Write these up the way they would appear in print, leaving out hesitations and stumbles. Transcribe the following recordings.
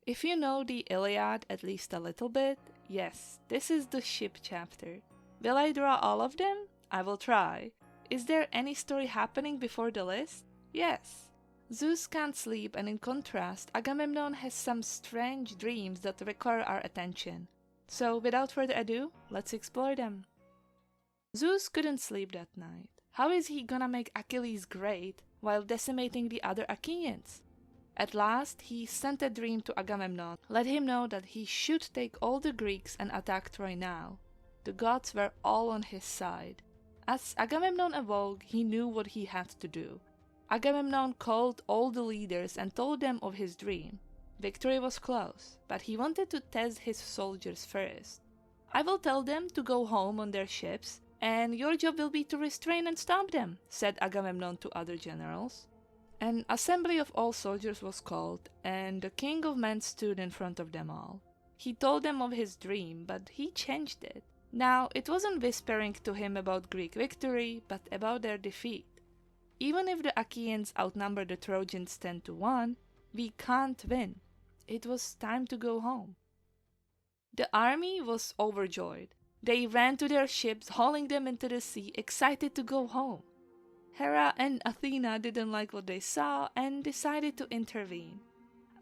If you know the Iliad at least a little bit, yes, this is the ship chapter. Will I draw all of them? I will try. Is there any story happening before the list? Yes. Zeus can't sleep, and in contrast, Agamemnon has some strange dreams that require our attention. So without further ado, let's explore them. Zeus couldn't sleep that night. How is he gonna make Achilles great while decimating the other Achaeans? At last, he sent a dream to Agamemnon, let him know that he should take all the Greeks and attack Troy now. The gods were all on his side. As Agamemnon awoke, he knew what he had to do. Agamemnon called all the leaders and told them of his dream. Victory was close, but he wanted to test his soldiers first. I will tell them to go home on their ships, and your job will be to restrain and stop them, said Agamemnon to other generals. An assembly of all soldiers was called, and the king of men stood in front of them all. He told them of his dream, but he changed it. Now, it wasn't whispering to him about Greek victory, but about their defeat. Even if the Achaeans outnumber the Trojans 10-1, we can't win. It was time to go home. The army was overjoyed. They ran to their ships, hauling them into the sea, excited to go home. Hera and Athena didn't like what they saw and decided to intervene.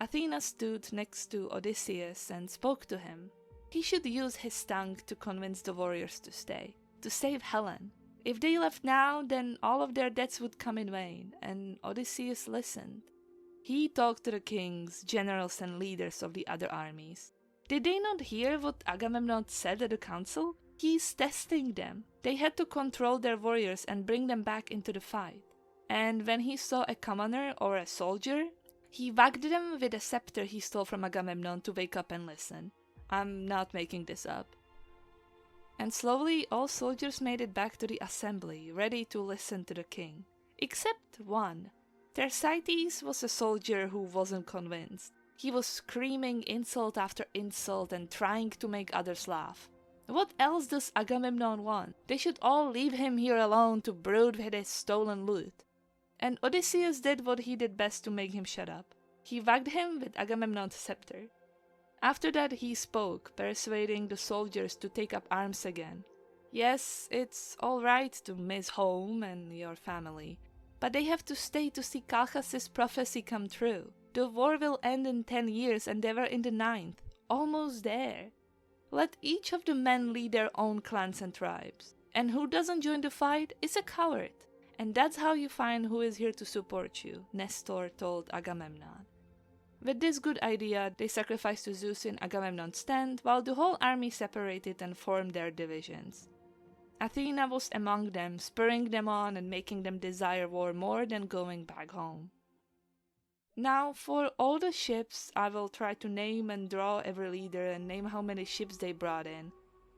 Athena stood next to Odysseus and spoke to him. He should use his tongue to convince the warriors to stay, to save Helen. If they left now, then all of their debts would come in vain, and Odysseus listened. He talked to the kings, generals, and leaders of the other armies. Did they not hear what Agamemnon said at the council? He's testing them. They had to control their warriors and bring them back into the fight. And when he saw a commoner or a soldier, he wagged them with a scepter he stole from Agamemnon to wake up and listen. I'm not making this up. And slowly all soldiers made it back to the assembly, ready to listen to the king. Except one. Thersites was a soldier who wasn't convinced. He was screaming insult after insult and trying to make others laugh. What else does Agamemnon want? They should all leave him here alone to brood with his stolen loot. And Odysseus did what he did best to make him shut up. He wagged him with Agamemnon's scepter. After that he spoke, persuading the soldiers to take up arms again. Yes, it's all right to miss home and your family, but they have to stay to see Calchas' prophecy come true. The war will end in 10 years and they were in the 9th, almost there. Let each of the men lead their own clans and tribes, and who doesn't join the fight is a coward. And that's how you find who is here to support you, Nestor told Agamemnon. With this good idea, they sacrificed to Zeus in Agamemnon's tent, while the whole army separated and formed their divisions. Athena was among them, spurring them on and making them desire war more than going back home. Now, for all the ships, I will try to name and draw every leader and name how many ships they brought in.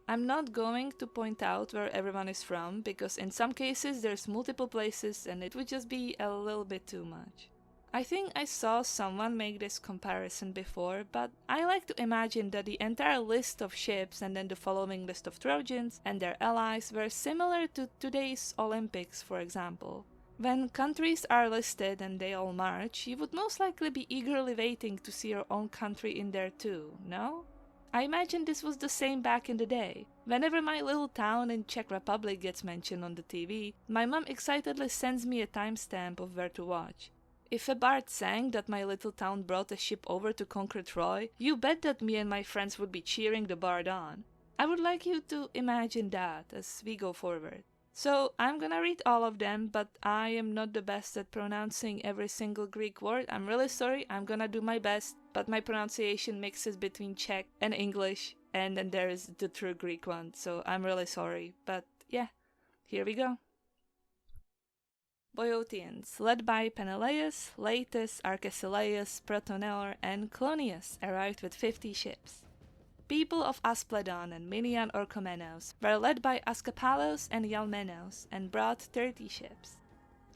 I'm not going to point out where everyone is from, because in some cases there's multiple places and it would just be a little bit too much. I think I saw someone make this comparison before, but I like to imagine that the entire list of ships and then the following list of Trojans and their allies were similar to today's Olympics, for example. When countries are listed and they all march, you would most likely be eagerly waiting to see your own country in there too, no? I imagine this was the same back in the day. Whenever my little town in Czech Republic gets mentioned on the TV, my mom excitedly sends me a timestamp of where to watch. If a bard sang that my little town brought a ship over to conquer Troy, you bet that me and my friends would be cheering the bard on. I would like you to imagine that as we go forward. So I'm gonna read all of them, but I am not the best at pronouncing every single Greek word. I'm really sorry, I'm gonna do my best, but my pronunciation mixes between Czech and English, and then there is the true Greek one, so I'm really sorry. But yeah, here we go. Boeotians, led by Peneleus, Leitus, Arcesilaus, Protoneur, and Clonius, arrived with 50 ships. People of Aspledon and Minian Orchomenos were led by Ascapalos and Ialmenos and brought 30 ships.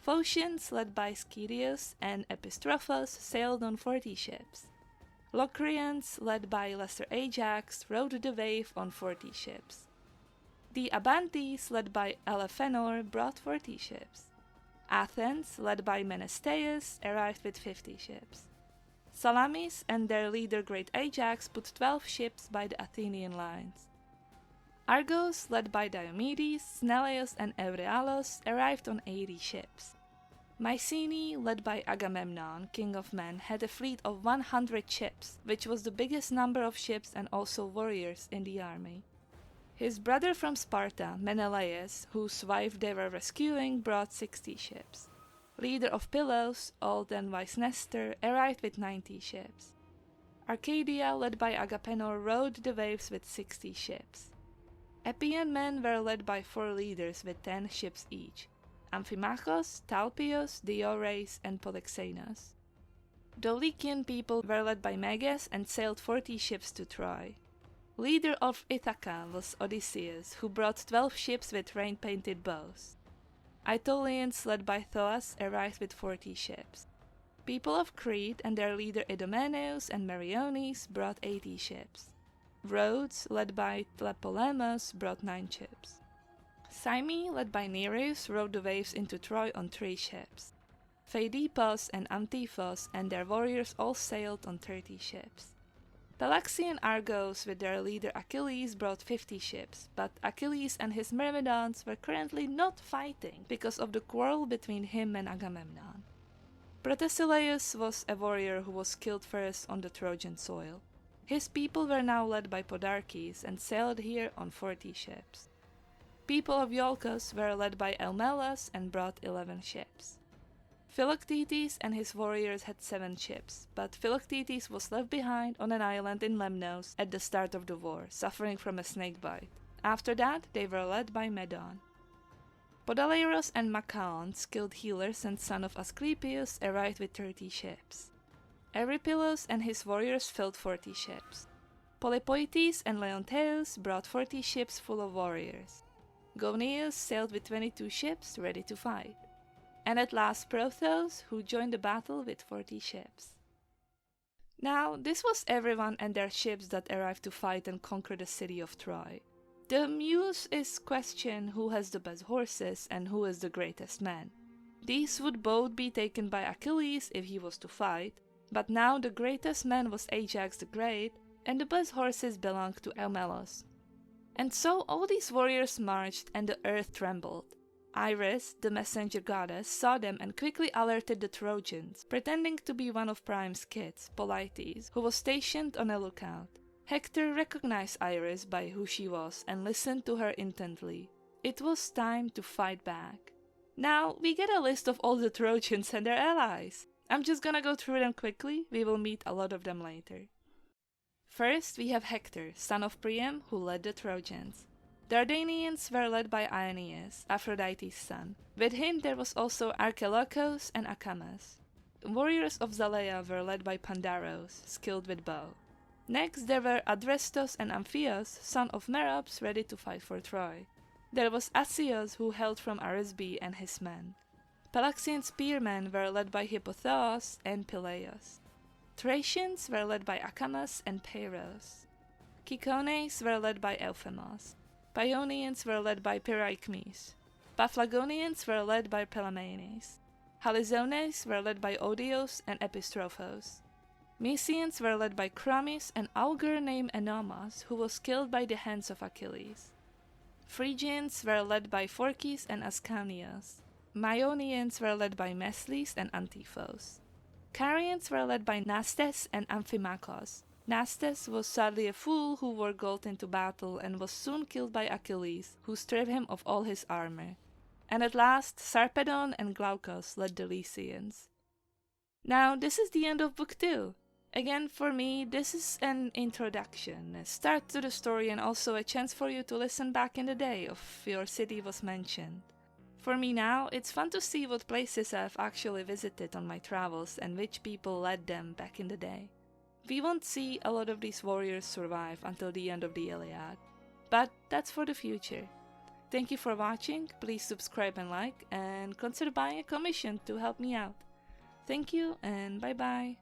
Phocians, led by Schedius and Epistrophos, sailed on 40 ships. Locrians, led by Lesser Ajax, rode the wave on 40 ships. The Abantes, led by Elephenor, brought 40 ships. Athens, led by Menestaius, arrived with 50 ships. Salamis and their leader great Ajax put 12 ships by the Athenian lines. Argos, led by Diomedes, Sneleus and Euryalus, arrived on 80 ships. Mycenae, led by Agamemnon, king of men, had a fleet of 100 ships, which was the biggest number of ships and also warriors in the army. His brother from Sparta, Menelaus, whose wife they were rescuing, brought 60 ships. Leader of Pylos, old and wise Nestor, arrived with 90 ships. Arcadia, led by Agapenor, rode the waves with 60 ships. Epean men were led by 4 leaders with 10 ships each: Amphimachos, Talpios, Diores, and Polyxenos. The Lycian people were led by Meges and sailed 40 ships to Troy. Leader of Ithaca was Odysseus, who brought 12 ships with rain-painted bows. Aetolians, led by Thoas, arrived with 40 ships. People of Crete and their leader Idomeneus and Meriones brought 80 ships. Rhodes, led by Tlepolemus, brought 9 ships. Cyme, led by Nereus, rode the waves into Troy on 3 ships. Pheidipos and Antiphos and their warriors all sailed on 30 ships. Pelasgian Argos with their leader Achilles brought 50 ships, but Achilles and his Myrmidons were currently not fighting because of the quarrel between him and Agamemnon. Protesilaus was a warrior who was killed first on the Trojan soil. His people were now led by Podarches and sailed here on 40 ships. People of Iolcos were led by Eumelus and brought 11 ships. Philoctetes and his warriors had 7 ships, but Philoctetes was left behind on an island in Lemnos at the start of the war, suffering from a snakebite. After that, they were led by Medon. Podaleiros and Machaon, skilled healers and son of Asclepius, arrived with 30 ships. Eurypylus and his warriors filled 40 ships. Polypoetes and Leonteus brought 40 ships full of warriors. Gonius sailed with 22 ships ready to fight. And at last Prothous, who joined the battle with 40 ships. Now, this was everyone and their ships that arrived to fight and conquer the city of Troy. The muse is question who has the best horses and who is the greatest man. These would both be taken by Achilles if he was to fight, but now the greatest man was Ajax the Great, and the best horses belonged to Eumelus. And so all these warriors marched and the earth trembled. Iris, the messenger goddess, saw them and quickly alerted the Trojans, pretending to be one of Priam's kids, Polites, who was stationed on a lookout. Hector recognized Iris by who she was and listened to her intently. It was time to fight back. Now we get a list of all the Trojans and their allies. I'm just gonna go through them quickly, we will meet a lot of them later. First we have Hector, son of Priam, who led the Trojans. The Dardanians were led by Aeneas, Aphrodite's son. With him there was also Archelochus and Acamas. Warriors of Zalea were led by Pandaros, skilled with bow. Next there were Adrestos and Amphios, son of Merops, ready to fight for Troy. There was Arceus, who hailed from Arisbe, and his men. Pelasgian spearmen were led by Hippothous and Peleus. Thracians were led by Acamas and Peiros. Cicones were led by Euphemos. Paeonians were led by Pyraechmes. Paphlagonians were led by Pelamenes. Halizones were led by Odios and Epistrophos. Mysians were led by Chromis, an augur named Enomas, who was killed by the hands of Achilles. Phrygians were led by Phorkys and Ascanius. Myonians were led by Meslis and Antiphos. Carians were led by Nastes and Amphimachos. Nastes was sadly a fool who wore gold into battle and was soon killed by Achilles, who stripped him of all his armor. And at last Sarpedon and Glaucus led the Lycians. Now this is the end of book 2. Again, for me, this is an introduction, a start to the story, and also a chance for you to listen back in the day if your city was mentioned. For me now, it's fun to see what places I've actually visited on my travels and which people led them back in the day. We won't see a lot of these warriors survive until the end of the Iliad, but that's for the future. Thank you for watching, please subscribe and like, and consider buying a commission to help me out. Thank you and bye bye.